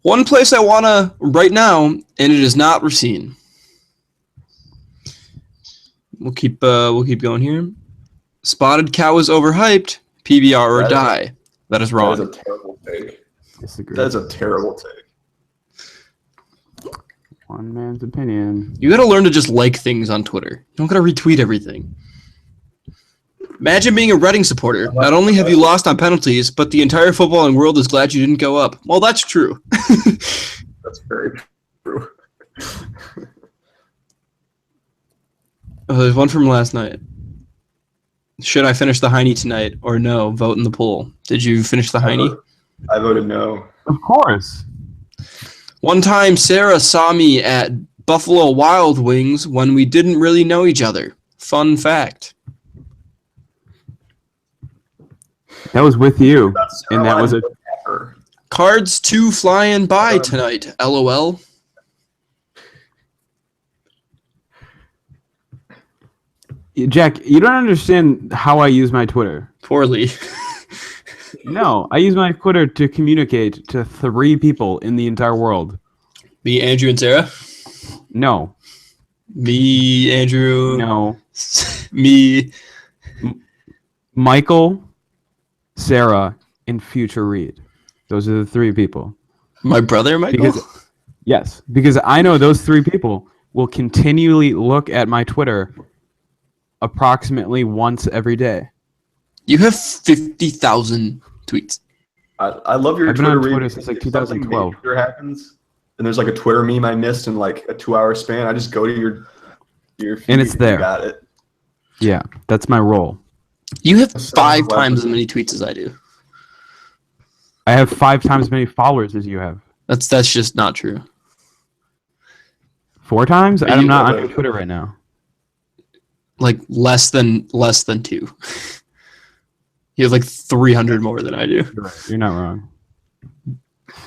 One place I want to right now, and it is not Racine. We'll keep going here. Spotted cow is overhyped. PBR or die. That is wrong. That is a terrible take. Disagree. That is a terrible take. One man's opinion. You gotta learn to just like things on Twitter. You don't gotta retweet everything. Imagine being a Reading supporter. Not only have you lost on penalties, but the entire footballing world is glad you didn't go up. Well, that's true. That's very true. There's one from last night. Should I finish the Heine tonight or no? Vote in the poll. Did you finish the Heine? I voted no. Of course. One time, Sarah saw me at Buffalo Wild Wings when we didn't really know each other. Fun fact. That was with you, and that was a Cards 2 flying by tonight. LOL. Jack. You don't understand how I use my Twitter. Poorly. No, I use my Twitter to communicate to 3 people in the entire world. Me, Andrew, and Sarah? No. Me, Andrew. No. Me. Michael, Sarah, and Future Reed. Those are the 3 people. My brother, Michael? Because I know those 3 people will continually look at my Twitter approximately once every day. You have 50,000 tweets. I love your I've been Twitter. on Twitter since like 2012. Twitter happens, and there's like a Twitter meme I missed in like a 2-hour span. I just go to your feed and it's there. You got it. Yeah, that's my role. You have 5 times as many tweets as I do. I have 5 times as many followers as you have. That's just not true. 4 times? I'm not on your Twitter right now. Like less than 2. You have like 300 more than I do. You're not wrong.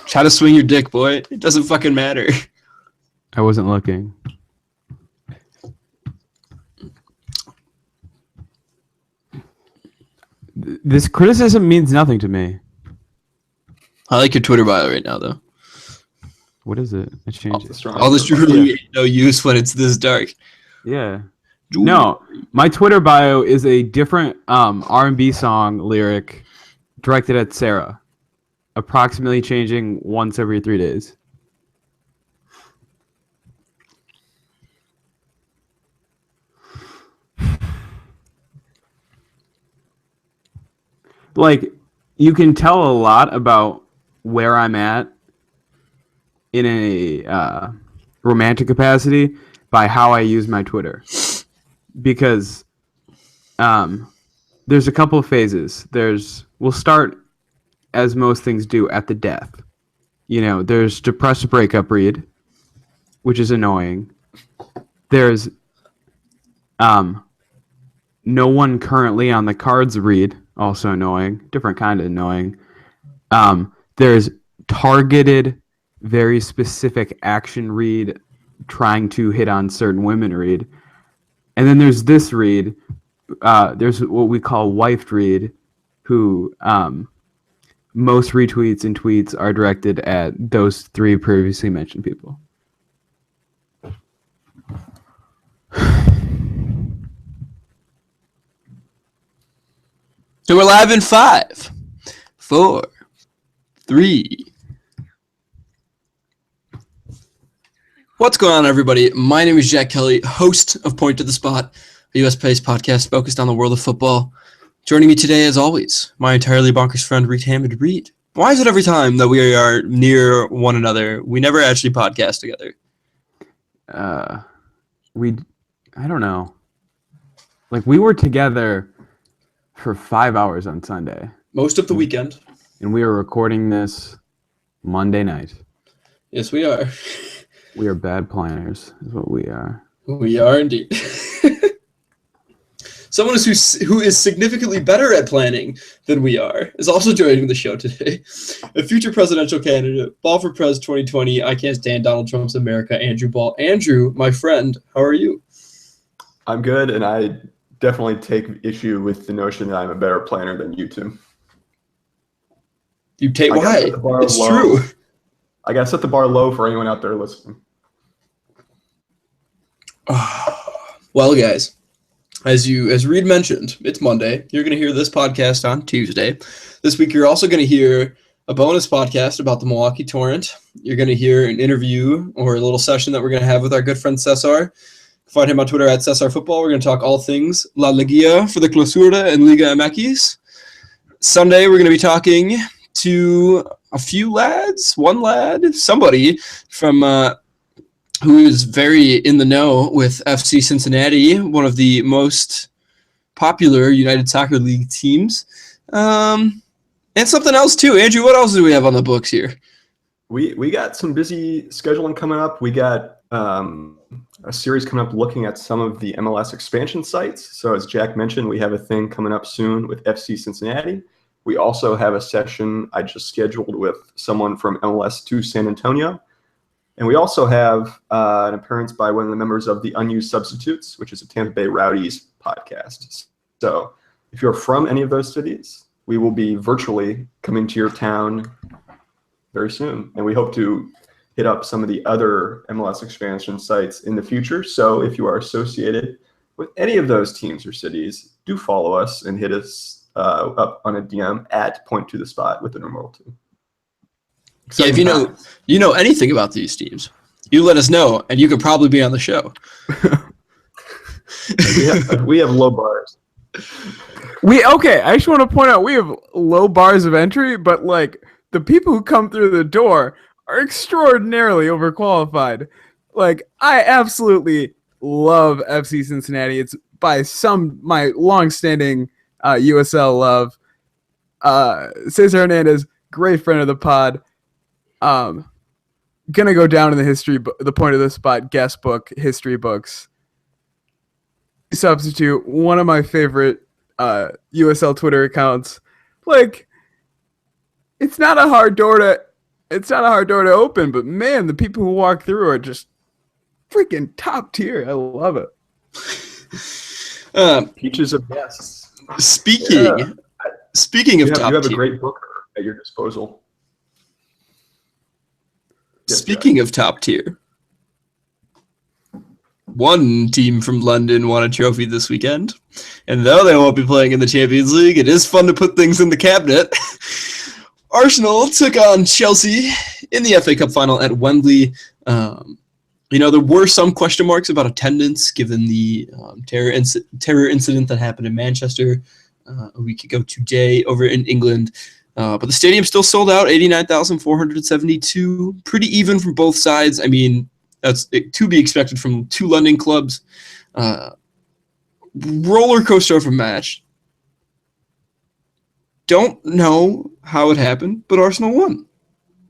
Try to swing your dick, boy. It doesn't fucking matter. I wasn't looking. This criticism means nothing to me. I like your Twitter bio right now, though. What is it? It changes. All this truly ain't no use when it's this dark. Yeah. No, my Twitter bio is a different R&B song lyric directed at Sarah, approximately changing once every 3 days. Like, you can tell a lot about where I'm at in a romantic capacity by how I use my Twitter. Because there's a couple of phases. We'll start, as most things do, at the death. You know, there's depressed breakup read, which is annoying. There's no one currently on the cards read, also annoying. Different kind of annoying. There's targeted, very specific action read, trying to hit on certain women read. And then there's this read. There's what we call wifed read, who most retweets and tweets are directed at those 3 previously mentioned people. So we're live in 5, 4, 3. What's going on, everybody? My name is Jack Kelly, host of Point to the Spot, a U.S.-based podcast focused on the world of football. Joining me today, as always, my entirely bonkers friend, Reed Hammond. Reed, why is it every time that we are near one another, we never actually podcast together? I don't know. Like, we were together for 5 hours on Sunday. Most of the weekend. And we are recording this Monday night. Yes, we are. We are bad planners, is what we are. We are indeed. Someone who is significantly better at planning than we are is also joining the show today. A future presidential candidate, Ball for Prez 2020, I can't stand Donald Trump's America, Andrew Ball. Andrew, my friend, how are you? I'm good, and I definitely take issue with the notion that I'm a better planner than you two. You take why? It's true. I gotta set the bar low for anyone out there listening. Well, guys, as Reed mentioned, it's Monday. You're going to hear this podcast on Tuesday. This week, you're also going to hear a bonus podcast about the Milwaukee Torrent. You're going to hear an interview or a little session that we're going to have with our good friend Cesar. Find him on Twitter at Cesar Football. We're going to talk all things La Liga for the Clausura and Liga MX. Sunday, we're going to be talking to a few lads, one lad, somebody from who is very in the know with FC Cincinnati, one of the most popular United Soccer League teams. And something else too. Andrew, what else do we have on the books here? We got some busy scheduling coming up. We got a series coming up looking at some of the MLS expansion sites. So as Jack mentioned, we have a thing coming up soon with FC Cincinnati. We also have a session I just scheduled with someone from MLS to San Antonio. And we also have an appearance by one of the members of the Unused Substitutes, which is a Tampa Bay Rowdies podcast. So if you're from any of those cities, we will be virtually coming to your town very soon. And we hope to hit up some of the other MLS expansion sites in the future. So if you are associated with any of those teams or cities, do follow us and hit us up on a DM at Point to the Spot with the numeral 2. Yeah, if you know anything about these teams, you let us know, and you could probably be on the show. we have low bars. I just want to point out we have low bars of entry, but like the people who come through the door are extraordinarily overqualified. Like I absolutely love FC Cincinnati. It's by my long-standing USL love. Cesar Hernandez, great friend of the pod. Gonna go down in the Point of the Spot guest book history books. Substitute, one of my favorite USL Twitter accounts. Like, it's not a hard door to open, but man, the people who walk through are just freaking top tier. I love it. Peaches of guests. Speaking of top tier, you have a great booker at your disposal. Speaking of top tier, one team from London won a trophy this weekend, and though they won't be playing in the Champions League, it is fun to put things in the cabinet. Arsenal took on Chelsea in the FA Cup final at Wembley. There were some question marks about attendance given the terror incident that happened in Manchester a week ago today over in England. But the stadium still sold out, 89,472. Pretty even from both sides. I mean, that's to be expected from two London clubs. Roller coaster of a match. Don't know how it happened, but Arsenal won.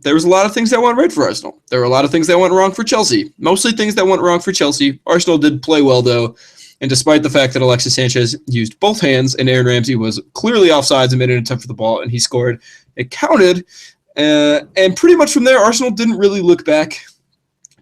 There was a lot of things that went right for Arsenal. There were a lot of things that went wrong for Chelsea. Mostly things that went wrong for Chelsea. Arsenal did play well, though. And despite the fact that Alexis Sanchez used both hands and Aaron Ramsey was clearly offsides and made an attempt for the ball and he scored, it counted. And pretty much from there, Arsenal didn't really look back.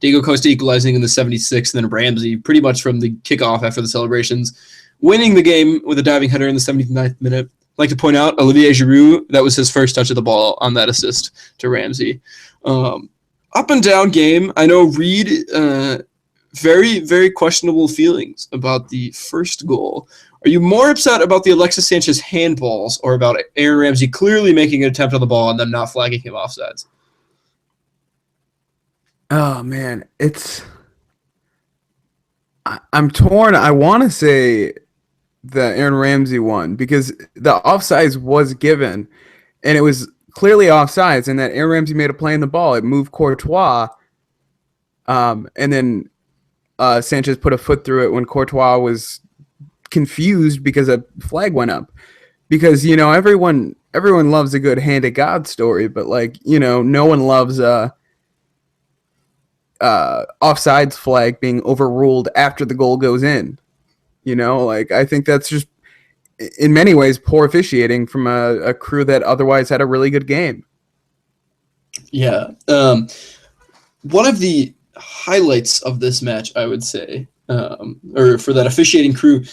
Diego Costa equalizing in the 76th, and then Ramsey pretty much from the kickoff after the celebrations, winning the game with a diving header in the 79th minute. I'd like to point out Olivier Giroud, that was his first touch of the ball on that assist to Ramsey. Up and down game. I know Reed... very, very questionable feelings about the first goal. Are you more upset about the Alexis Sanchez handballs or about Aaron Ramsey clearly making an attempt on the ball and then not flagging him offsides? Oh, man. I'm torn. I want to say the Aaron Ramsey one because the offsides was given and it was clearly offsides and that Aaron Ramsey made a play in the ball. It moved Courtois and then Sanchez put a foot through it when Courtois was confused because a flag went up. Because, everyone loves a good hand of God story, but no one loves offsides flag being overruled after the goal goes in. I think that's just in many ways poor officiating from a crew that otherwise had a really good game. Yeah. One of the highlights of this match, I would say, or for that officiating crew,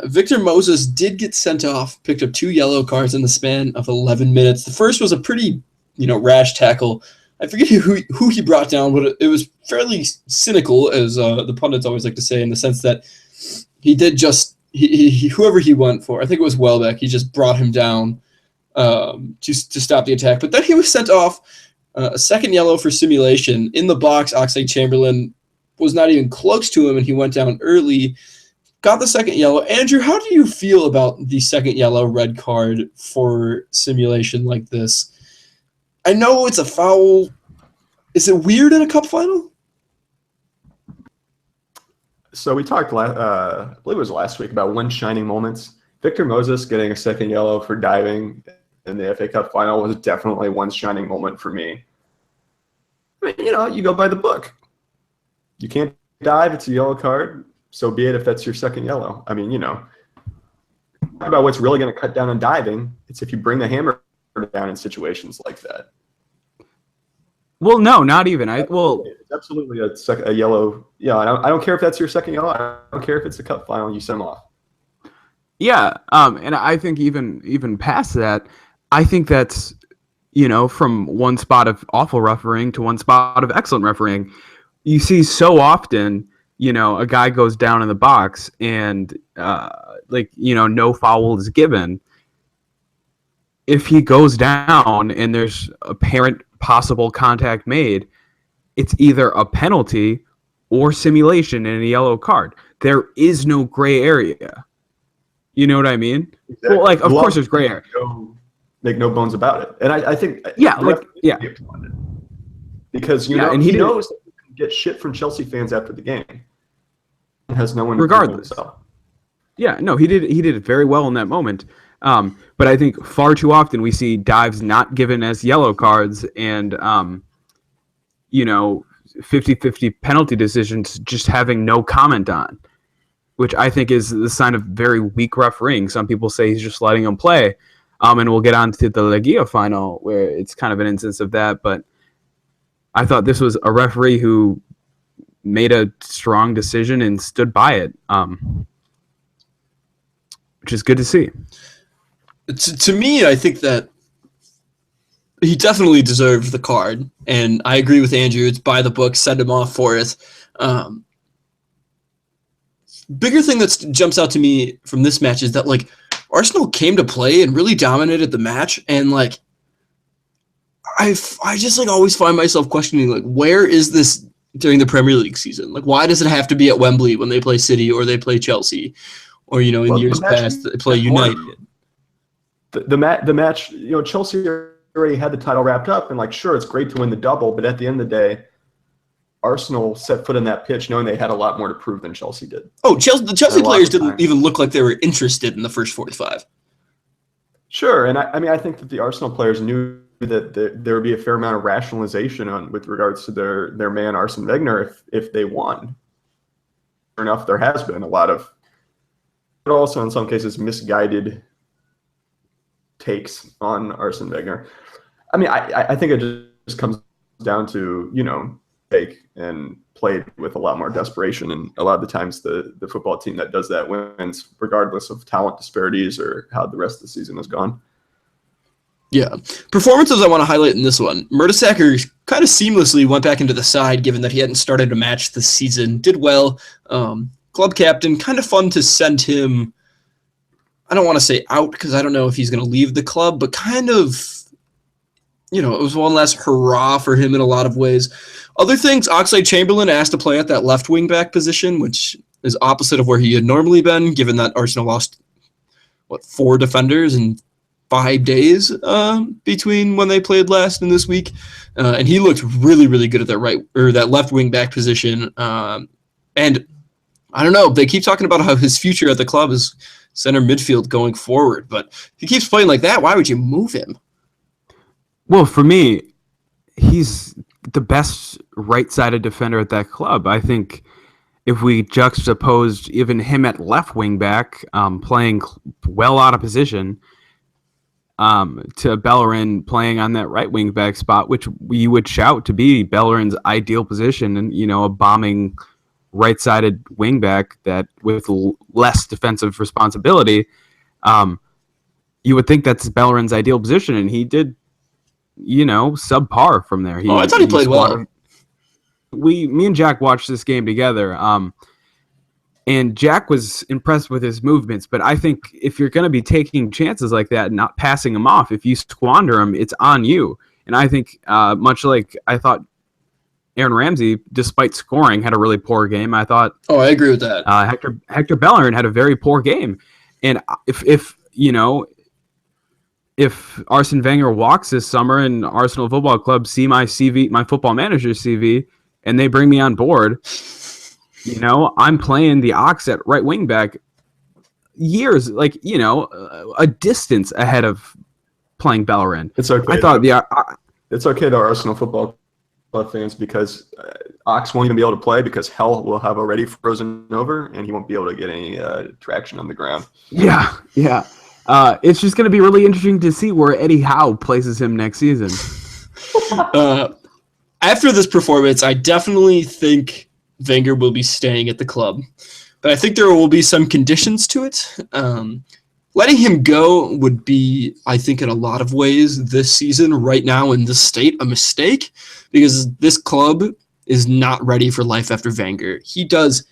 Victor Moses did get sent off, picked up 2 yellow cards in the span of 11 minutes. The first was a pretty, rash tackle I forget who he brought down, but it was fairly cynical, as the pundits always like to say, in the sense that he did just whoever he went for. I think it was Welbeck. He just brought him down to stop the attack. But then he was sent off a second yellow for simulation in the box. Oxlade-Chamberlain was not even close to him, and he went down early. Got the second yellow. Andrew, how do you feel about the second yellow red card for simulation like this? I know it's a foul. Is it weird in a cup final? So we talked, I believe it was last week, about one shining moments. Victor Moses getting a second yellow for diving in the FA Cup final was definitely one shining moment for me. I mean, you go by the book. You can't dive, it's a yellow card. So be it if that's your second yellow. I mean, talk about what's really going to cut down on diving. It's if you bring the hammer down in situations like that. Well, no, not even. It's absolutely a yellow. Yeah, I don't care if that's your second yellow. I don't care if it's a cup final. You send them off. Yeah, and I think even past that, I think that's from one spot of awful refereeing to one spot of excellent refereeing. You see so often, a guy goes down in the box and no foul is given. If he goes down and there's apparent possible contact made, it's either a penalty or simulation and a yellow card. There is no gray area. You know what I mean? Exactly. Well, of course there's gray area. Make no bones about it. And I think because he knows that he can get shit from Chelsea fans after the game. He has no one regardless. Yeah, no, he did it very well in that moment. But I think far too often we see dives not given as yellow cards and 50-50 penalty decisions just having no comment on, which I think is the sign of very weak refereeing. Some people say he's just letting him play. And we'll get on to the Liga final where it's kind of an instance of that. But I thought this was a referee who made a strong decision and stood by it, which is good to see. To me, I think that he definitely deserved the card, and I agree with Andrew. It's by the book, send him off for it. Bigger thing that jumps out to me from this match is that Arsenal came to play and really dominated the match, and I just always find myself questioning where is this during the Premier League season? Why does it have to be at Wembley when they play City or they play Chelsea, or in years past they play United? The match, Chelsea already had the title wrapped up, and sure, it's great to win the double, but at the end of the day, Arsenal set foot in that pitch knowing they had a lot more to prove than Chelsea did. Oh, the Chelsea players didn't even look like they were interested in the first 45. Sure, and I think that the Arsenal players knew that there would be a fair amount of rationalization with regards to their man Arsene Wenger if they won. Sure enough, there has been a lot of, but also in some cases misguided takes on Arsene Wenger. I mean, I think it just comes down to take and played with a lot more desperation, and a lot of the times the football team that does that wins, regardless of talent disparities or how the rest of the season has gone. Yeah. Performances I want to highlight in this one. Mertesacker kind of seamlessly went back into the side, given that he hadn't started a match this season. Did well. Club captain, kind of fun to send him, I don't want to say out because I don't know if he's going to leave the club, but kind of, it was one last hurrah for him in a lot of ways. Other things, Oxlade-Chamberlain asked to play at that left wing back position, which is opposite of where he had normally been, given that Arsenal lost, 4 defenders in 5 days between when they played last and this week. And he looked really, really good at that left wing back position. And I don't know, they keep talking about how his future at the club is center midfield going forward, but if he keeps playing like that, why would you move him? Well, for me, he's the best right-sided defender at that club. I think if we juxtaposed even him at left wing back, playing well out of position, to Bellerin playing on that right wing back spot, which we would shout to be Bellerin's ideal position, and a bombing right-sided wing back that with less defensive responsibility, you would think that's Bellerin's ideal position, and he did subpar from there. I thought he played well. Me and Jack watched this game together. And Jack was impressed with his movements, but I think if you're going to be taking chances like that and not passing them off, if you squander them, it's on you. And I think much like I thought Aaron Ramsey, despite scoring, had a really poor game. I thought. Oh, I agree with that. Hector Bellerin had a very poor game, and if Arsene Wenger walks this summer and Arsenal Football Club see my CV, my Football Manager CV, and they bring me on board, I'm playing the Ox at right wing back years, a distance ahead of playing Bellerin. It's okay. I thought it's okay though, Arsenal Football Club fans, because Ox won't even be able to play because hell will have already frozen over and he won't be able to get any traction on the ground. Yeah. It's just going to be really interesting to see where Eddie Howe places him next season. After this performance, I definitely think Wenger will be staying at the club, but I think there will be some conditions to it. Letting him go would be, I think, in a lot of ways this season, right now in this state, a mistake, because this club is not ready for life after Wenger. He does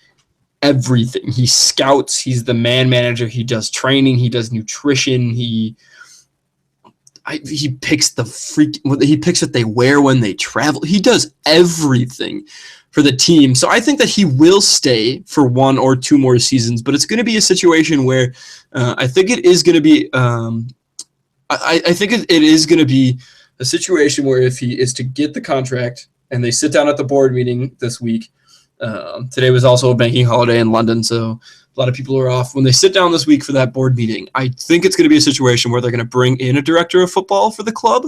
everything. He scouts. He's the man manager. He does training. He does nutrition. He picks he picks what they wear when they travel. He does everything for the team. So I think that he will stay for 1 or 2 more seasons, but it's going to be a situation where I think it is going to be. I think it is going to be a situation where if he is to get the contract and they sit down at the board meeting this week. Today was also a banking holiday in London, so a lot of people are off. When they sit down this week for that board meeting, I think it's going to be a situation where they're going to bring in a director of football for the club.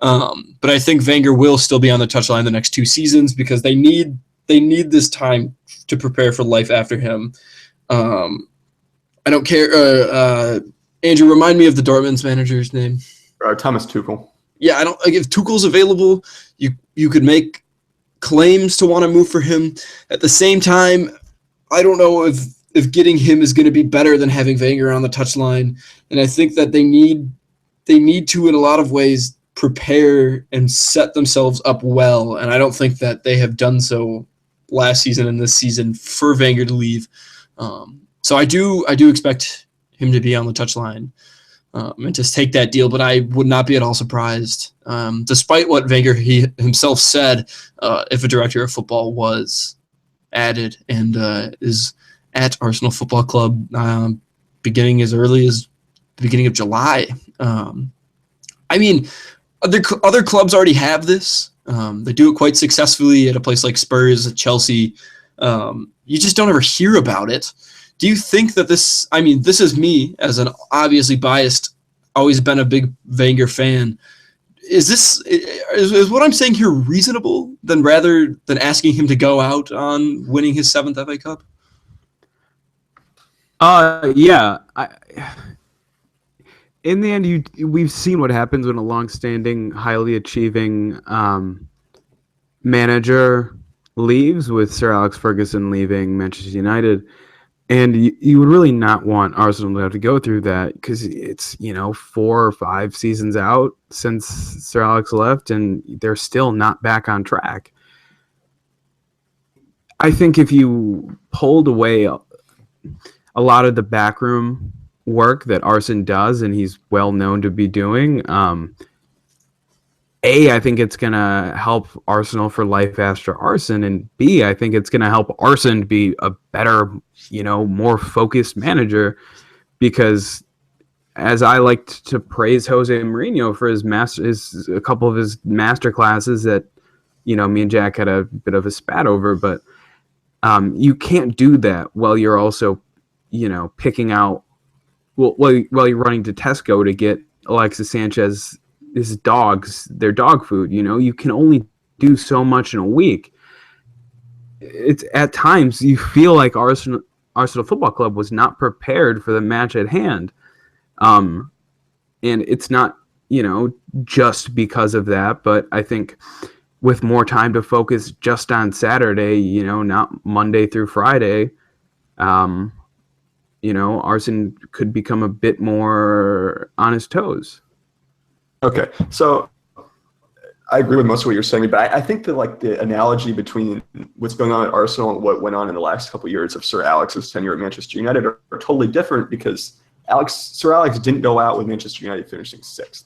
But I think Wenger will still be on the touchline the next 2 seasons because they need this time to prepare for life after him. I don't care. Andrew, remind me of the Dortmund's manager's name. Thomas Tuchel. Yeah, I don't. Like, if Tuchel's available, you could make claims to want to move for him. At the same time, I don't know if getting him is going to be better than having Wenger on the touchline. And I think that they need to, in a lot of ways, prepare and set themselves up well. And I don't think that they have done so last season and this season for Wenger to leave. So I do expect him to be on the touchline and to take that deal, but I would not be at all surprised, despite what Wenger himself said, if a director of football was added and is at Arsenal Football Club beginning as early as the beginning of July. I mean, other clubs already have this. They do it quite successfully at a place like Spurs, Chelsea. You just don't ever hear about it. Do you think that this is me as an obviously biased, always been a big Wenger fan. Is what I'm saying here reasonable rather than asking him to go out on winning his 7th FA Cup? Yeah. In the end, we've seen what happens when a long-standing, highly achieving manager leaves, with Sir Alex Ferguson leaving Manchester United. And you would really not want Arsenal to have to go through that because it's, 4 or 5 seasons out since Sir Alex left and they're still not back on track. I think if you pulled away a lot of the backroom work that Arsene does and he's well known to be doing, I think it's going to help Arsenal for life after Arsene, and B, I think it's going to help Arsene be a better, more focused manager, because as I liked to praise Jose Mourinho for a couple of his master classes that, me and Jack had a bit of a spat over, but you can't do that while you're also, picking out, while you're running to Tesco to get Alexis Sanchez their dog food. You can only do so much in a week. It's at times you feel like Arsenal Football Club was not prepared for the match at hand, and it's not just because of that, but I think with more time to focus just on Saturday, not Monday through Friday, Arsene could become a bit more on his toes. Okay, so I agree with most of what you're saying, but I think that like the analogy between what's going on at Arsenal and what went on in the last couple of years of Sir Alex's tenure at Manchester United are totally different because Sir Alex didn't go out with Manchester United finishing 6th.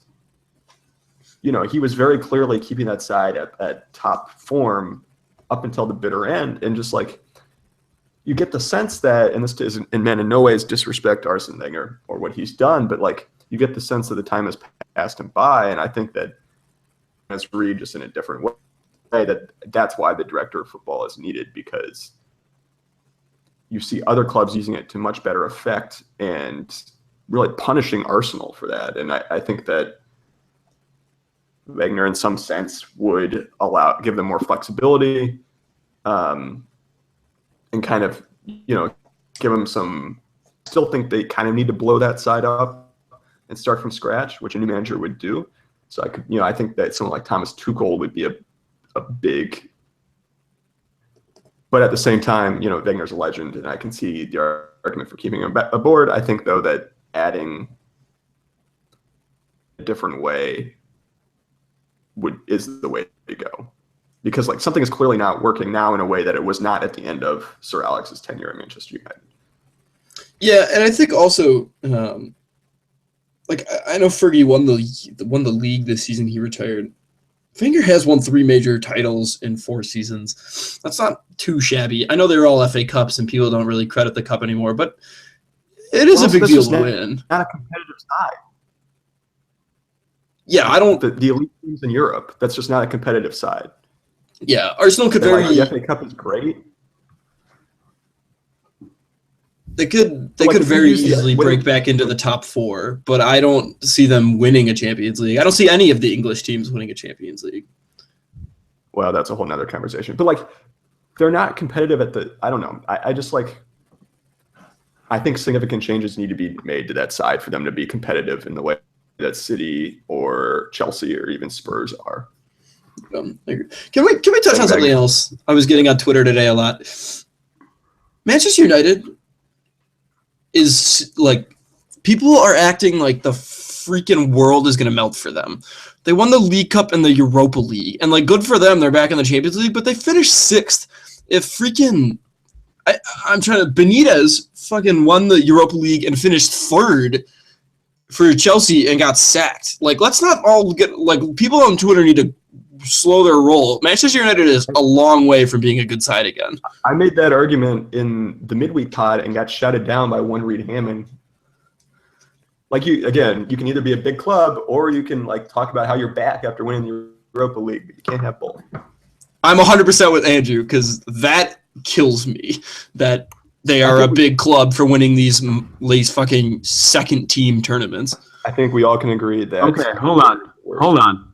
You know, he was very clearly keeping that side at top form up until the bitter end, and just like you get the sense that, and this isn't in no ways disrespect Arsene Wenger or what he's done, but like you get the sense that the time has passed him by, and I think that as Reed just in a different way, that's why the director of football is needed, because you see other clubs using it to much better effect and really punishing Arsenal for that. And I think that Wenger in some sense would give them more flexibility, and kind of, you know, give them some, still think they kind of need to blow that side up and start from scratch, which a new manager would do. So I think that someone like Thomas Tuchel would be a big, but at the same time, you know, Weger's a legend, and I can see the argument for keeping him aboard. I think though that adding a different way is the way to go, because like something is clearly not working now in a way that it was not at the end of Sir Alex's tenure at Manchester United. Yeah, and I think also, like I know Fergie won the league this season. He retired. Wenger has won 3 major titles in 4 seasons. That's not too shabby. I know they're all FA Cups and people don't really credit the cup anymore, but it is a big deal to win. Not a competitive side. Yeah, I don't. The elite teams in Europe, that's just not a competitive side. Yeah, Arsenal could very. The FA Cup is great. They could very easily break back into the top 4, but I don't see them winning a Champions League. I don't see any of the English teams winning a Champions League. Well, that's a whole nother conversation. But like, they're not competitive I don't know. I think significant changes need to be made to that side for them to be competitive in the way that City or Chelsea or even Spurs are. Can we touch on something else? I was getting on Twitter today a lot. Manchester United is like, people are acting like the freaking world is going to melt for them. They won the League Cup and the Europa League, and like, good for them, they're back in the Champions League, but they finished 6th. If freaking Benitez fucking won the Europa League and finished 3rd for Chelsea and got sacked. Like, let's not all get, like, people on Twitter need to slow their roll. Manchester United is a long way from being a good side again. I made that argument in the midweek pod and got shouted down by one Reed Hammond. Like, you can either be a big club or you can like talk about how you're back after winning the Europa League, but you can't have both. I'm 100% with Andrew, because that kills me that they are a big club for winning these fucking second team tournaments. I think we all can agree that. Okay, hold on.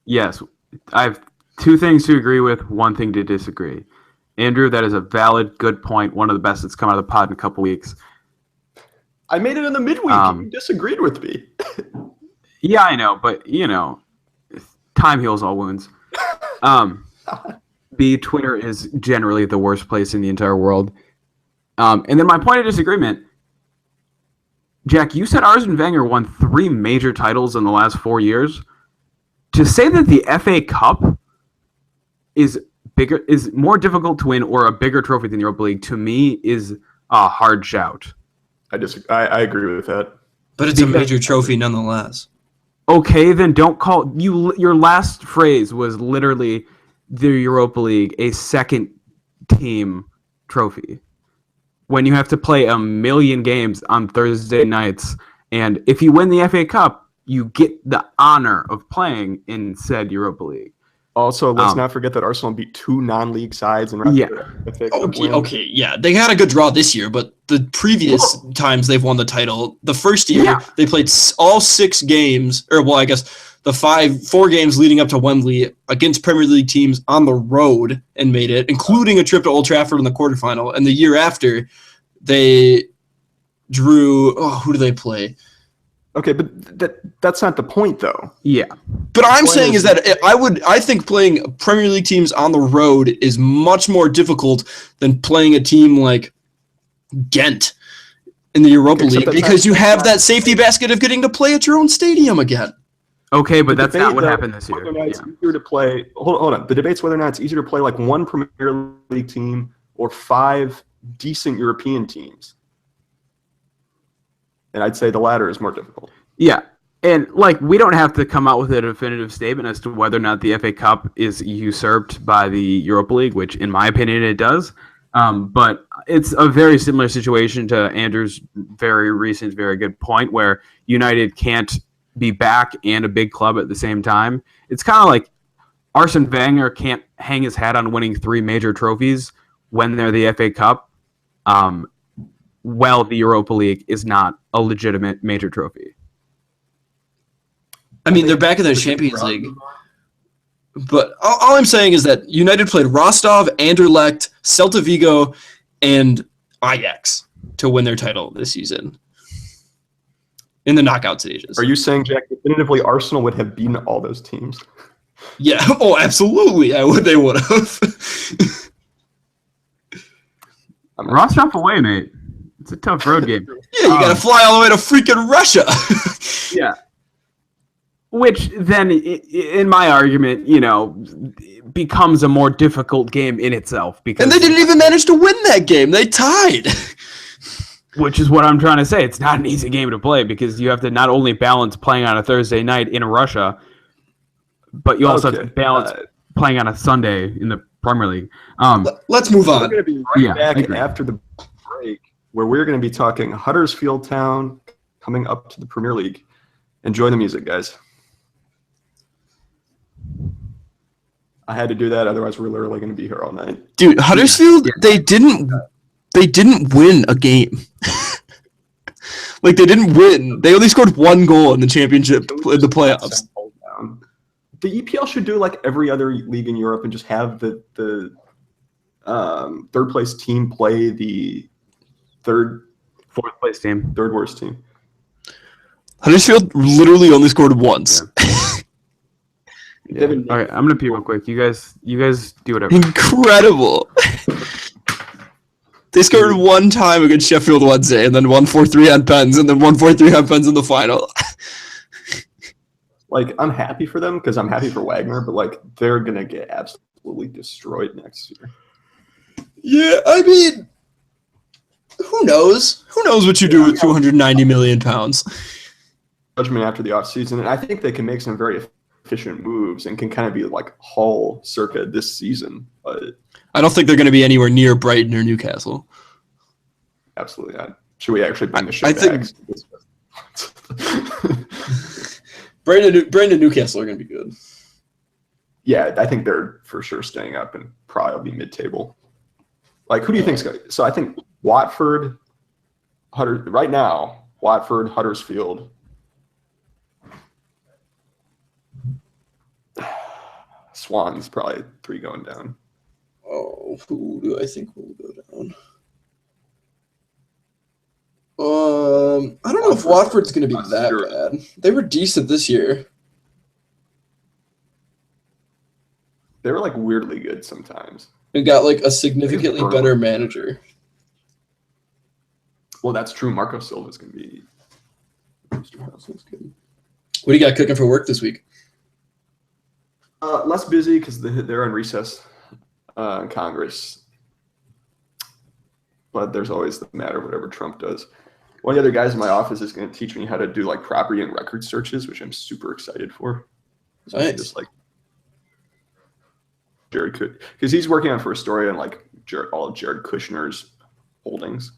Yes, I have 2 things to agree with, 1 thing to disagree. Andrew, that is a valid, good point. One of the best that's come out of the pod in a couple weeks. I made it in the midweek. You disagreed with me. Yeah, I know, but you know, time heals all wounds. B, Twitter is generally the worst place in the entire world. And then my point of disagreement, Jack, you said Arsene Wenger won 3 major titles in the last 4 years. To say that the FA Cup is more difficult to win or a bigger trophy than the Europa League, to me, is a hard shout. I agree with that. But it's a major trophy nonetheless. Okay, then don't call your last phrase was literally the Europa League a second team trophy. When you have to play a million games on Thursday nights, and if you win the FA Cup, you get the honor of playing in said Europa League. Also, let's not forget that Arsenal beat 2 non-league sides. Okay, yeah. They had a good draw this year, but the previous times they've won the title, the first year they played all 6 games, or well, I guess the 4 games leading up to Wembley against Premier League teams on the road and made it, including a trip to Old Trafford in the quarterfinal. And the year after, they drew, who do they play? Okay, but that's not the point, though. Yeah. But I'm saying is that I think playing Premier League teams on the road is much more difficult than playing a team like Ghent in the Europa League, because you have that safety basket of getting to play at your own stadium again. Okay, but that's debate, not what though, happened this year. whether or not it's Yeah. easier to play. Hold on. The debate's whether or not it's easier to play like one Premier League team or 5 decent European teams. And I'd say the latter is more difficult. Yeah. And like we don't have to come out with a definitive statement as to whether or not the FA Cup is usurped by the Europa League, which in my opinion it does. But it's a very similar situation to Andrew's very recent, very good point where United can't be back and a big club at the same time. It's kind of like Arsene Wenger can't hang his hat on winning 3 major trophies when they're the FA Cup, while the Europa League is not a legitimate major trophy. I mean, they're back in the Champions League. But all I'm saying is that United played Rostov, Anderlecht, Celta Vigo, and Ajax to win their title this season in the knockout stages. Are you saying, Jack, definitively Arsenal would have beaten all those teams? Yeah. Oh, absolutely. They would have. Rostov away, mate. It's a tough road game. Yeah, you got to fly all the way to freaking Russia. Yeah. Which then, in my argument, becomes a more difficult game in itself. Because, and they didn't even manage to win that game. They tied. Which is what I'm trying to say. It's not an easy game to play because you have to not only balance playing on a Thursday night in Russia, but you also have to balance playing on a Sunday in the Premier League. Let's move on. We're going to be back after the break where we're going to be talking Huddersfield Town coming up to the Premier League. Enjoy the music, guys. I had to do that, otherwise we're literally going to be here all night. Dude, Huddersfield, they didn't win a game. Like, they didn't win. They only scored 1 goal in the championship, in the playoffs. The EPL should do like every other league in Europe and just have the third place team play the fourth place team, third worst team. Huddersfield literally only scored once. Yeah. All right, I'm gonna pee real quick. You guys do whatever. Incredible. They scored 1 time against Sheffield Wednesday, and then won 4-3 on pens, and then won 4-3 on pens in the final. Like, I'm happy for them because I'm happy for Wagner, but like they're gonna get absolutely destroyed next year. Yeah, I mean, who knows? Who knows what you do with 290 million pounds? Judgment after the offseason, and I think they can make some very efficient moves and can kind of be like Hull circa this season, but I don't think they're going to be anywhere near Brighton or Newcastle. Absolutely not. Should we actually bring the show back? Brighton and Newcastle are going to be good. Yeah, I think they're for sure staying up and probably will be mid-table. Like, who do you think's going to? So I think Watford, right now, Watford, Huddersfield. Swans probably 3 going down. Oh, who do I think will go down? I don't know if Watford's going to be that bad. They were decent this year. They were like weirdly good sometimes. And got like a significantly better manager. Well, that's true. Marco Silva's going to be. What do you got cooking for work this week? Less busy because they're in recess in Congress. But there's always the matter whatever Trump does. One of the other guys in my office is going to teach me how to do like property and record searches, which I'm super excited for. So nice. Just like Jared could, because he's working on for a story on like all of Jared Kushner's holdings.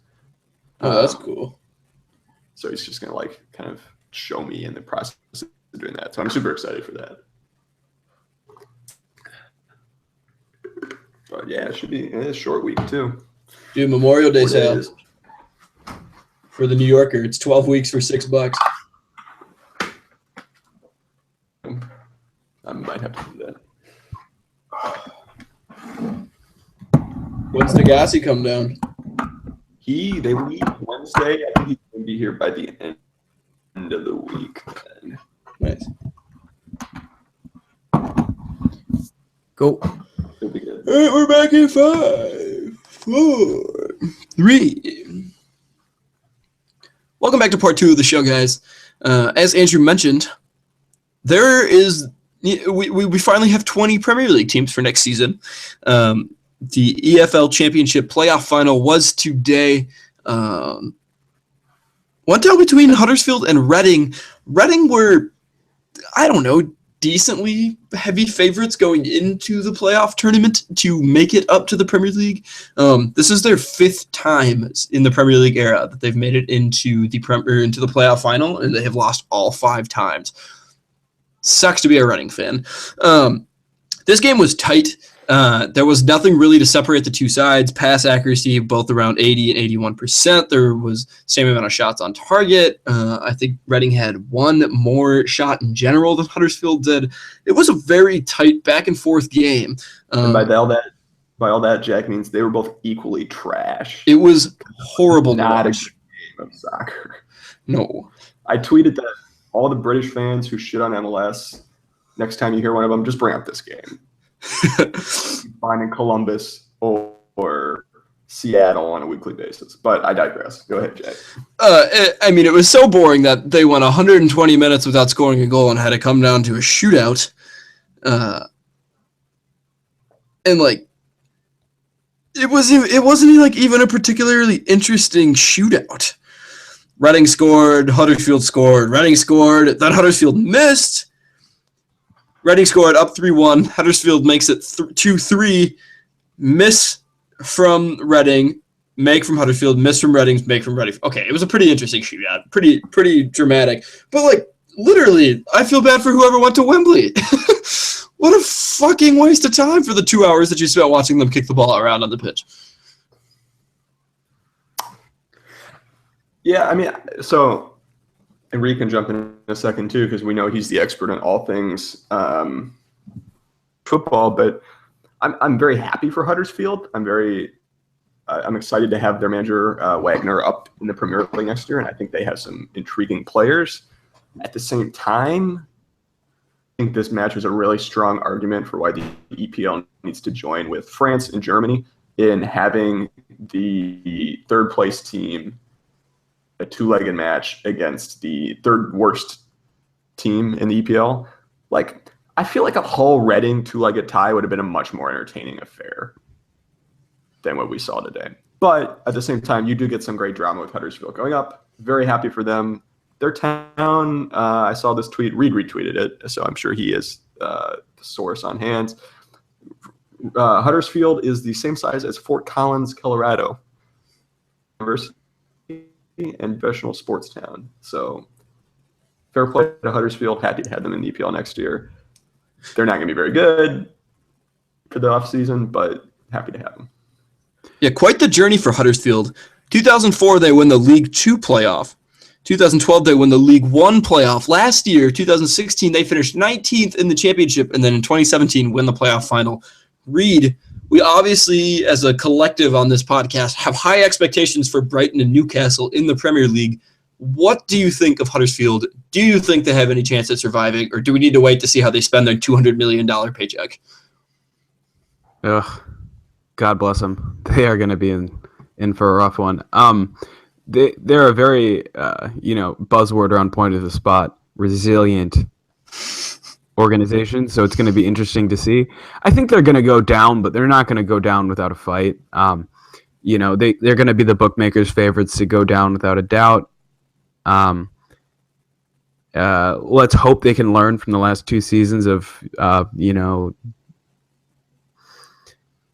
Oh, that's cool. So he's just going to like kind of show me in the process of doing that. So I'm super excited for that. But yeah, it should be a short week too. Dude, Memorial Day 4 sale days. for the New Yorker. It's 12 weeks for $6. I might have to do that. When's Degassi come down? They leave Wednesday. I think he's going to be here by the end of the week. Nice. Go. It'll be good. All right, we're back in 5, 4, 3. Welcome back to part 2 of the show, guys. As Andrew mentioned, there is we finally have 20 Premier League teams for next season. The EFL Championship playoff final was today. One down between Huddersfield and Reading. Reading were, I don't know, decently heavy favorites going into the playoff tournament to make it up to the Premier League. This is their 5th time in the Premier League era that they've made it into the playoff final, and they have lost all 5 times. Sucks to be a Reading fan. This game was tight. There was nothing really to separate the two sides. Pass accuracy, both around 80 and 81%. There was same amount of shots on target. I think Reading had one more shot in general than Huddersfield did. It was a very tight back and forth game. And by all that, Jack, means they were both equally trash. It was horrible. Not a good game of soccer. No. I tweeted that all the British fans who shit on MLS, next time you hear one of them, just bring up this game. Finding Columbus or Seattle on a weekly basis. But I digress. Go ahead, Jay. It was so boring that they went 120 minutes without scoring a goal and had to come down to a shootout. It wasn't even a particularly interesting shootout. Reading scored, Huddersfield scored, Reading scored, then Huddersfield missed. Reading scored up 3-1. Huddersfield makes it 2-3. Miss from Reading, make from Huddersfield, miss from Reading, make from Reading. Okay, it was a pretty interesting shootout. Pretty dramatic. But, literally, I feel bad for whoever went to Wembley. What a fucking waste of time for the 2 hours that you spent watching them kick the ball around on the pitch. Yeah, so Enrique can jump in a second too, because we know he's the expert in all things football. But I'm very happy for Huddersfield. I'm excited to have their manager Wagner up in the Premier League next year, and I think they have some intriguing players. At the same time, I think this match was a really strong argument for why the EPL needs to join with France and Germany in having the third place team a 2-legged match against the third worst team in the EPL. I feel like a Hull Reading 2-legged tie would have been a much more entertaining affair than what we saw today. But at the same time, you do get some great drama with Huddersfield going up. Very happy for them. Their town, I saw this tweet, Reed retweeted it, so I'm sure he is the source on hand. Huddersfield is the same size as Fort Collins, Colorado University and professional sports town. So fair play to Huddersfield. Happy to have them in the EPL next year. They're not going to be very good for the offseason, but happy to have them. Yeah, quite the journey for Huddersfield. 2004, they win the League 2 playoff. 2012, they win the League 1 playoff. Last year, 2016, they finished 19th in the championship, and then in 2017, win the playoff final. Reed, we obviously, as a collective on this podcast, have high expectations for Brighton and Newcastle in the Premier League. What do you think of Huddersfield? Do you think they have any chance at surviving, or do we need to wait to see how they spend their $200 million paycheck? Ugh, God bless them. They are going to be in for a rough one. They're a very, buzzword around Point of the Spot, resilient organization, so it's going to be interesting to see. I think they're going to go down, but they're not going to go down without a fight. They're going to be the bookmakers' favorites to go down without a doubt. Let's hope they can learn from the last 2 seasons of,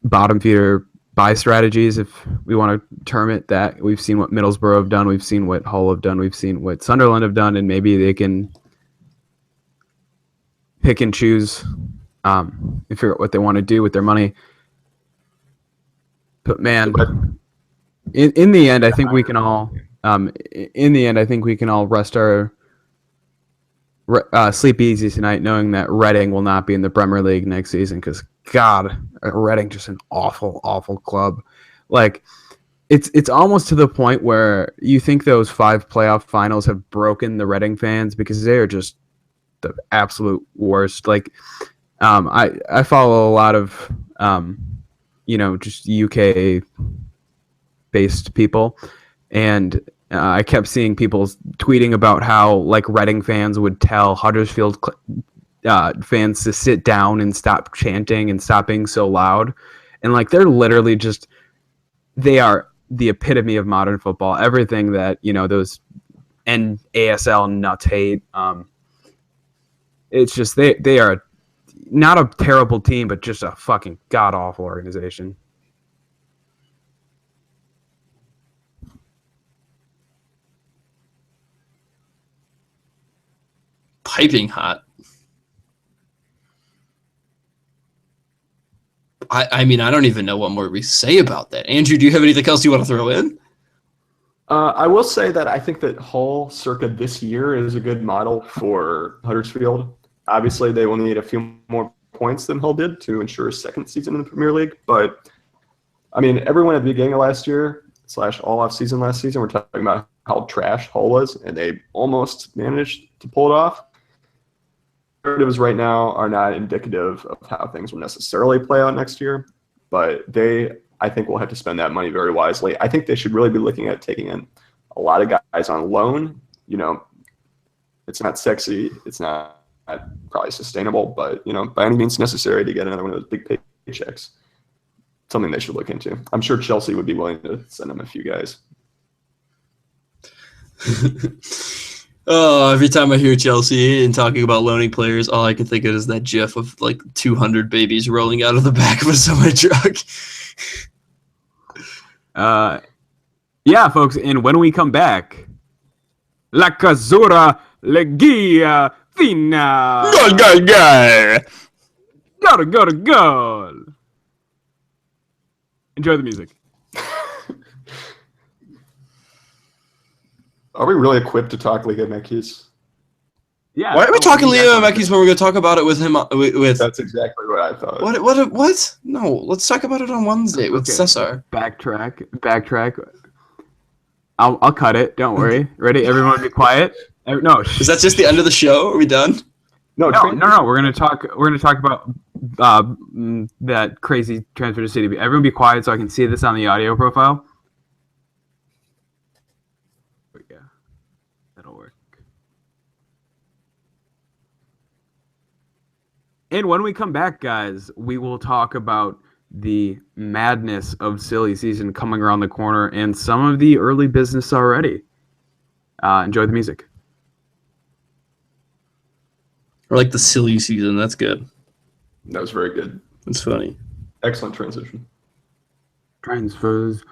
bottom feeder buy strategies, if we want to term it that. We've seen what Middlesbrough have done. We've seen what Hull have done. We've seen what Sunderland have done, and maybe they can pick and choose and figure out what they want to do with their money. But man, in the end, I think we can all rest our sleep easy tonight, knowing that Reading will not be in the Premier League next season. Because God, Reading just an awful, awful club. It's almost to the point where you think those 5 playoff finals have broken the Reading fans, because they are just the absolute worst. I follow a lot of just UK based people, and I kept seeing people tweeting about how like Reading fans would tell Huddersfield fans to sit down and stop chanting and stop being so loud. And like they're literally just they are the epitome of modern football. Everything that, you know, those ASL nuts hate. It's just they are not a terrible team, but just a fucking god awful organization. Piping hot. I mean, I don't even know what more we say about that. Andrew, do you have anything else you want to throw in? I will say that I think that Hull circa this year is a good model for Huddersfield. Obviously, they will need a few more points than Hull did to ensure a second season in the Premier League. But, I mean, everyone at the beginning of last year / all off season last season, we're talking about how trash Hull was, and they almost managed to pull it off. Narratives right now are not indicative of how things will necessarily play out next year, but I think we'll have to spend that money very wisely. I think they should really be looking at taking in a lot of guys on loan. You know, it's not sexy, it's not probably sustainable, but, you know, by any means necessary to get another one of those big paychecks. Something they should look into. I'm sure Chelsea would be willing to send them a few guys. Oh, every time I hear Chelsea and talking about loaning players, all I can think of is that gif of like 200 babies rolling out of the back of a semi truck. Yeah, folks, and when we come back, La Casura Legia Fina. Goal. Enjoy the music. Are we really equipped to talk Liga MX? Yeah. Why are we talking Leo Mekis when we're going to talk about it with him? With That's exactly what I thought. What? No, let's talk about it on Wednesday with Cesar. Backtrack. I'll cut it. Don't worry. Ready? Everyone be quiet. No. Is that just the end of the show? Are we done? No. We're gonna talk about that crazy transfer to City. Everyone be quiet so I can see this on the audio profile. Yeah, that'll work. And when we come back, guys, we will talk about the madness of silly season coming around the corner and some of the early business already. Enjoy the music. Or like the silly season. That's good. That was very good. That's funny. Excellent transition. Transfers.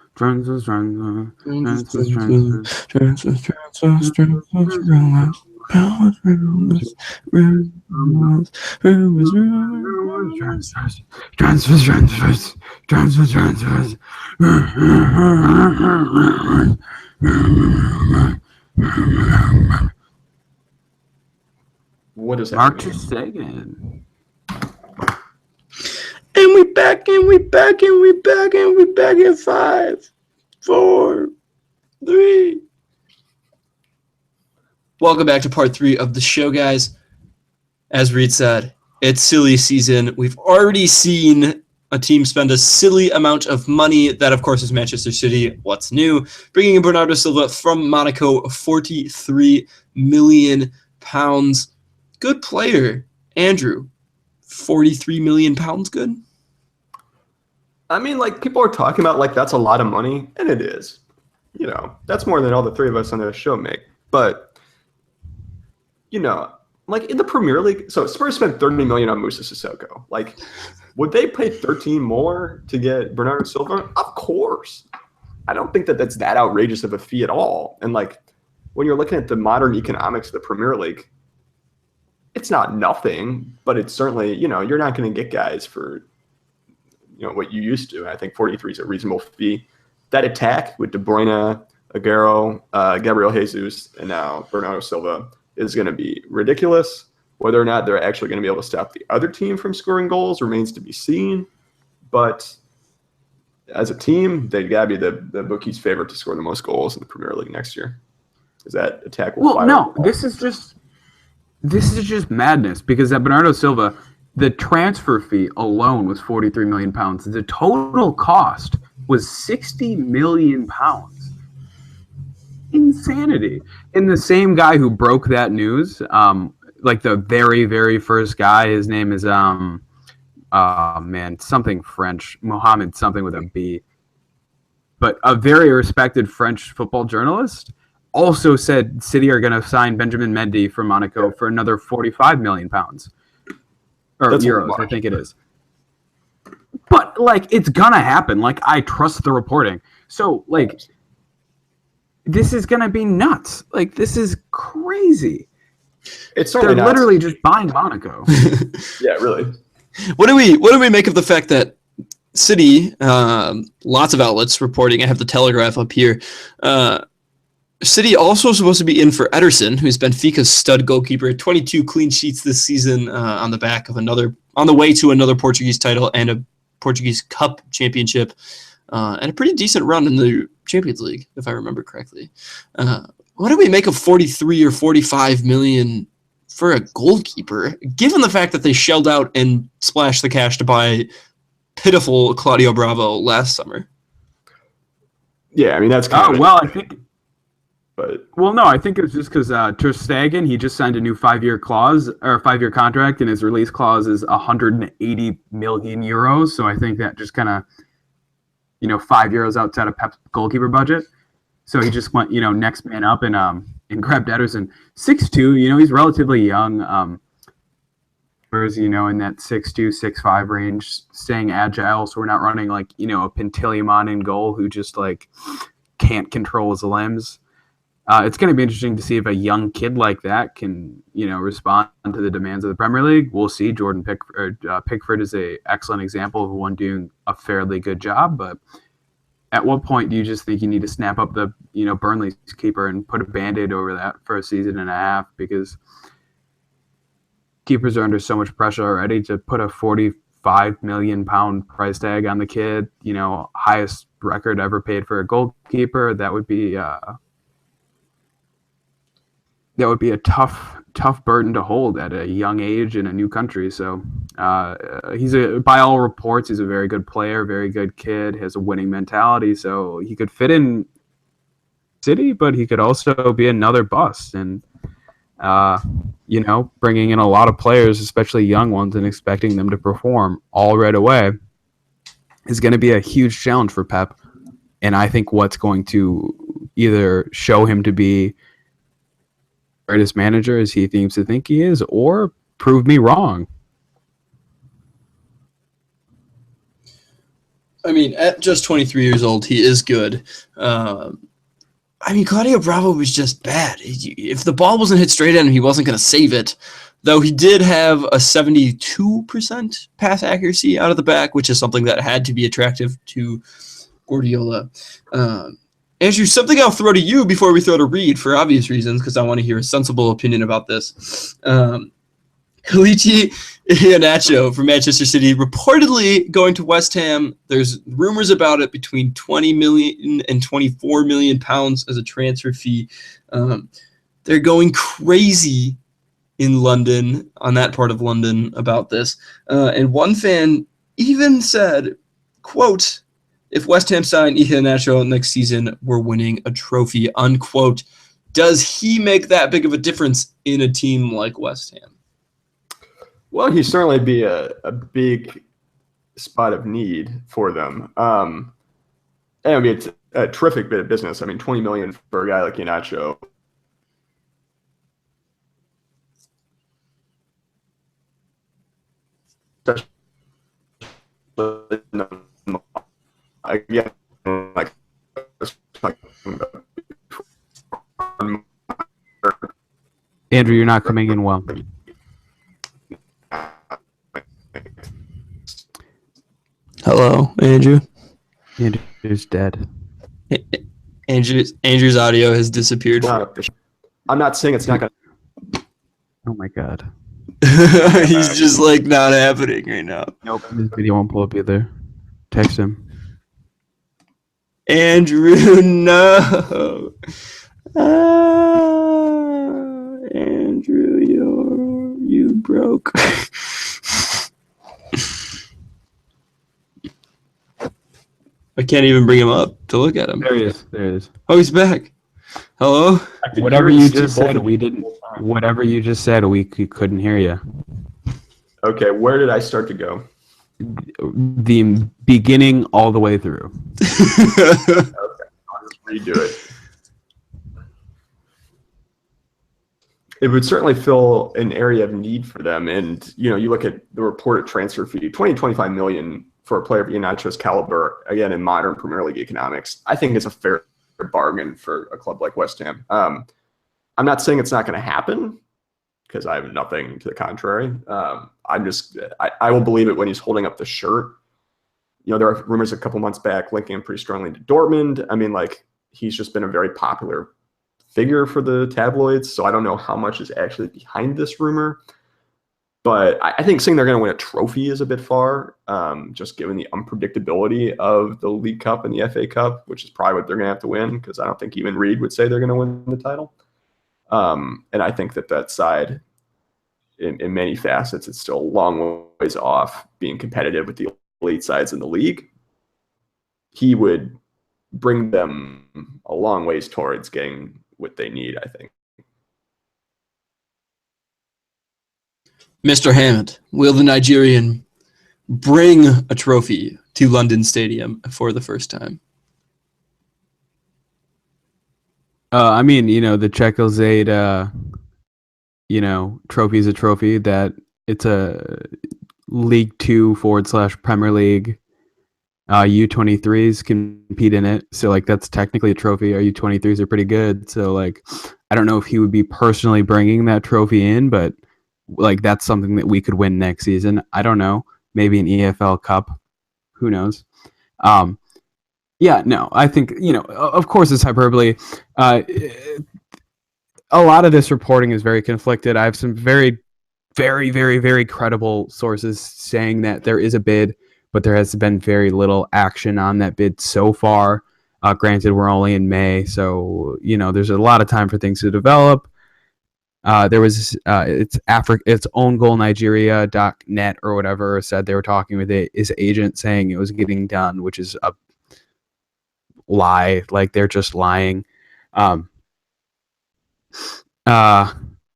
What is Mark happening? Sagan. And we back in 5, 4, 3. Welcome back to part 3 of the show, guys. As Reed said, it's silly season. We've already seen a team spend a silly amount of money. That, of course, is Manchester City. What's new? Bringing in Bernardo Silva from Monaco, £43 million. Good player. Andrew, £43 million good? I mean, like, people are talking about, like, that's a lot of money, and it is. You know, that's more than all the three of us on the show make. But, you know, like, in the Premier League, so Spurs spent $30 million on Moussa Sissoko. Like, would they pay 13 more to get Bernardo Silva? Of course. I don't think that that's that outrageous of a fee at all. And, like, when you're looking at the modern economics of the Premier League, it's not nothing, but it's certainly, you know, you're not going to get guys for, you know, what you used to. I think 43 is a reasonable fee. That attack with De Bruyne, Aguero, Gabriel Jesus, and now Bernardo Silva is going to be ridiculous. Whether or not they're actually going to be able to stop the other team from scoring goals remains to be seen. But as a team, they've got to be the bookies' favorite to score the most goals in the Premier League next year. Is that attack? Well, no, this is just madness because that Bernardo Silva, the transfer fee alone was £43 million. The total cost was £60 million. insanity. And the same guy who broke that news, like the very, very first guy, his name is something French, Mohammed something with a B. But a very respected French football journalist also said City are going to sign Benjamin Mendy from Monaco for another £45 million. Or That's euros, I think it is. But, like, it's going to happen. Like, I trust the reporting. So, like, this is going to be nuts. Like, this is crazy. It's certainly They're literally just buying Monaco. Yeah, really. What do we make of the fact that City, lots of outlets reporting, I have the Telegraph up here, City also supposed to be in for Ederson, who's Benfica's stud goalkeeper, 22 clean sheets this season on the way to another Portuguese title and a Portuguese Cup championship, and a pretty decent run in the Champions League, if I remember correctly. What do we make of 43 or 45 million for a goalkeeper, given the fact that they shelled out and splashed the cash to buy pitiful Claudio Bravo last summer? Yeah, I mean, that's I think but I think it was just because Ter Stegen, he just signed a new 5-year contract, and his release clause is 180 million euros. So I think that just kind of, €5 outside of Pep's goalkeeper budget. So he just went, next man up and grabbed Ederson. 6'2", he's relatively young. Whereas, in that 6'2", 6'5" range, staying agile. So we're not running like, a Pintillimon in goal who just like can't control his limbs. It's going to be interesting to see if a young kid like that can, respond to the demands of the Premier League. We'll see. Jordan Pickford is an excellent example of one doing a fairly good job. But at what point do you just think you need to snap up the, Burnley's keeper and put a Band-Aid over that for a season and a half? Because keepers are under so much pressure already to put a £45 million price tag on the kid, highest record ever paid for a goalkeeper. That would be a tough burden to hold at a young age in a new country. So by all reports, he's a very good player, very good kid, has a winning mentality. So he could fit in City, but he could also be another bust. And, bringing in a lot of players, especially young ones, and expecting them to perform all right away is going to be a huge challenge for Pep. And I think what's going to either show him to be greatest manager as he seems to think he is, or prove me wrong. I mean, at just 23 years old, he is good. Claudio Bravo was just bad. If the ball wasn't hit straight at him, he wasn't going to save it. Though he did have a 72% pass accuracy out of the back, which is something that had to be attractive to Guardiola. Andrew, something I'll throw to you before we throw to Reed for obvious reasons, because I want to hear a sensible opinion about this. Kelechi Iheanacho from Manchester City reportedly going to West Ham. There's rumors about it between 20 million and 24 million pounds as a transfer fee. They're going crazy in London, on that part of London, about this. And one fan even said, quote, "If West Ham sign Iheanacho next season, we're winning a trophy," unquote. Does he make that big of a difference in a team like West Ham? Well, he'd certainly be a big spot of need for them. And it's a terrific bit of business. I mean, 20 million for a guy like Iheanacho. Again, like Andrew, you're not coming in well. Hello, Andrew. Andrew's dead. Andrew's audio has disappeared. I'm not saying it's not going to. Oh my god. He's just like not happening right now. Nope, his video won't pull up either. Text him. Andrew, no. Andrew, you broke. I can't even bring him up to look at him. There he is. Oh, he's back. Hello? I could Whatever hear you both just said, of we you the didn't. whole time. Whatever you just said, we couldn't hear you. Okay, where did I start to go? The beginning all the way through. Okay, I'll just redo it. It would certainly fill an area of need for them. And, you look at the reported transfer fee, 25 million for a player of Iheanacho's caliber, again, in modern Premier League economics. I think it's a fair bargain for a club like West Ham. I'm not saying it's not going to happen because I have nothing to the contrary. I will believe it when he's holding up the shirt. There are rumors a couple months back linking him pretty strongly to Dortmund. I mean, he's just been a very popular figure for the tabloids, so I don't know how much is actually behind this rumor. But I think saying they're going to win a trophy is a bit far, just given the unpredictability of the League Cup and the FA Cup, which is probably what they're going to have to win, because I don't think even Reed would say they're going to win the title. And I think that side, in many facets, it's still a long ways off being competitive with the elite sides in the league. He would bring them a long ways towards getting what they need, I think. Mr. Hammond, will the Nigerian bring a trophy to London Stadium for the first time? I mean, the Czechos Aid, trophy is a trophy. That it's a League 2 / Premier League. U23s compete in it, so that's technically a trophy. Our U23s are pretty good, so I don't know if he would be personally bringing that trophy in, but that's something that we could win next season. I don't know, maybe an EFL Cup, who knows? Yeah, no, I think of course it's hyperbole. A lot of this reporting is very conflicted. I have some very, very, very, very credible sources saying that there is a bid, but there has been very little action on that bid so far. Granted, we're only in May, so there's a lot of time for things to develop. There was it's own goal Nigeria.net or whatever said they were talking with his agent saying it was getting done, which is a lie. They're just lying.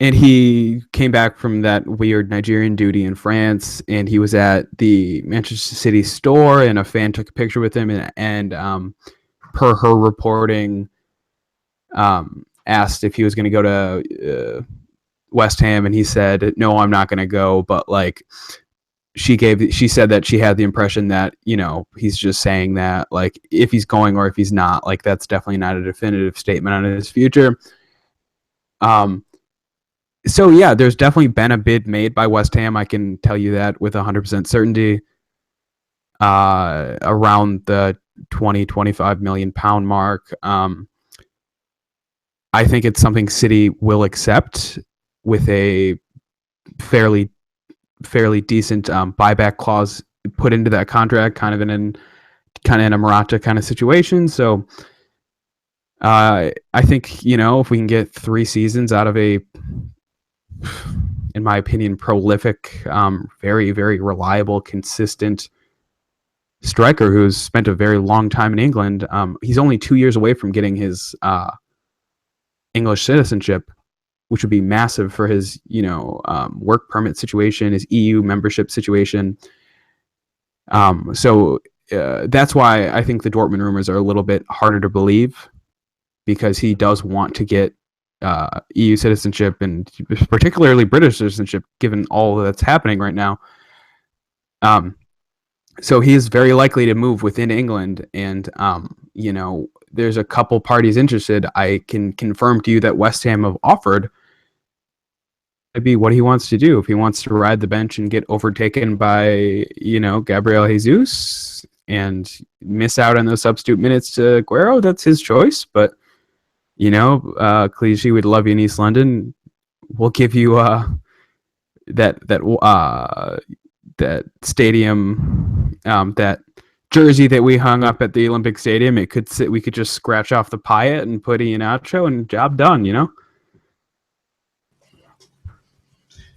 And he came back from that weird Nigerian duty in France, and he was at the Manchester City store, and a fan took a picture with him, and per her reporting, asked if he was going to go to West Ham, and he said, "No, I'm not going to go." But she said that she had the impression that he's just saying that if he's going or if he's not, that's definitely not a definitive statement on his future. So yeah, there's definitely been a bid made by West Ham. I can tell you that with 100% certainty. Around the 20-25 million pound mark. I think it's something City will accept with a fairly decent buyback clause put into that contract, kind of in a Morata kind of situation. So I think if we can get 3 seasons out of a, in my opinion, prolific, very, very reliable, consistent striker who's spent a very long time in England. He's only 2 years away from getting his English citizenship, which would be massive for his, work permit situation, his EU membership situation. So that's why I think the Dortmund rumors are a little bit harder to believe, because he does want to get EU citizenship, and particularly British citizenship, given all that's happening right now. So he is very likely to move within England, and there's a couple parties interested. I can confirm to you that West Ham have offered to be what he wants to do. If he wants to ride the bench and get overtaken by Gabriel Jesus and miss out on those substitute minutes to Aguero, that's his choice. But Clichy, we'd love you in East London. We'll give you that stadium, that jersey that we hung up at the Olympic Stadium. We could just scratch off the Payet and put Iheanacho, and job done.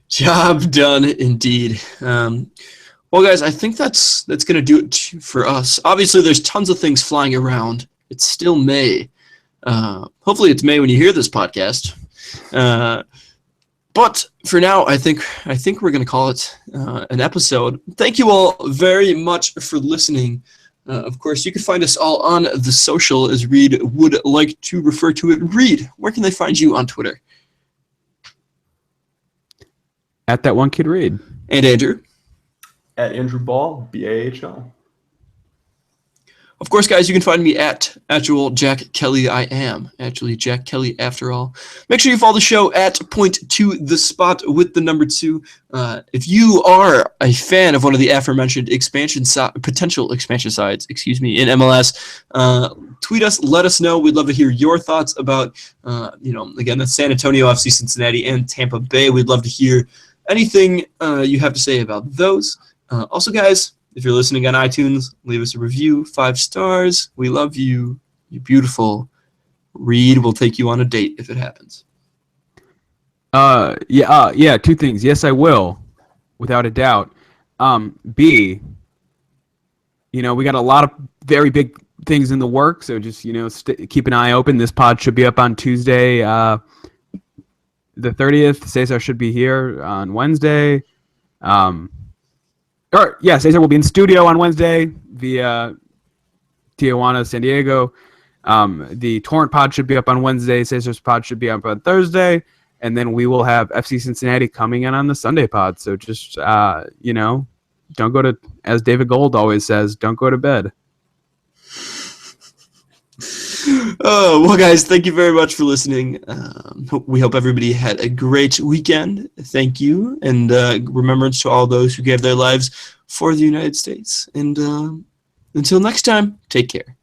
Job done, indeed. Well, guys, I think that's going to do it for us. Obviously, there's tons of things flying around. It's still May. Hopefully it's May when you hear this podcast. But for now, I think we're going to call it an episode. Thank you all very much for listening. Of course, you can find us all on the social as Reed would like to refer to it. Reed, where can they find you on Twitter? At that one kid Reed. And Andrew? At Andrew Ball, BAHL. Of course, guys, you can find me at actual Jack Kelly. I am actually Jack Kelly after all. Make sure you follow the show at Point to the Spot with the number 2. If you are a fan of one of the aforementioned potential expansion sides, in MLS, tweet us, let us know. We'd love to hear your thoughts about, again, that's San Antonio, FC Cincinnati, and Tampa Bay. We'd love to hear anything you have to say about those. Also, guys, if you're listening on iTunes, leave us a review, 5 stars. We love you. You're beautiful. Reed will take you on a date if it happens. Yeah, 2 things. Yes, I will, without a doubt. B, we got a lot of very big things in the works, so just, keep an eye open. This pod should be up on Tuesday, the 30th. Cesar should be here on Wednesday. Cesar will be in studio on Wednesday via Tijuana, San Diego. The Torrent pod should be up on Wednesday. Cesar's pod should be up on Thursday. And then we will have FC Cincinnati coming in on the Sunday pod. So just, don't go to, as David Gold always says, don't go to bed. Well, guys, thank you very much for listening. We hope everybody had a great weekend. Thank you. And remembrance to all those who gave their lives for the United States. And until next time, take care.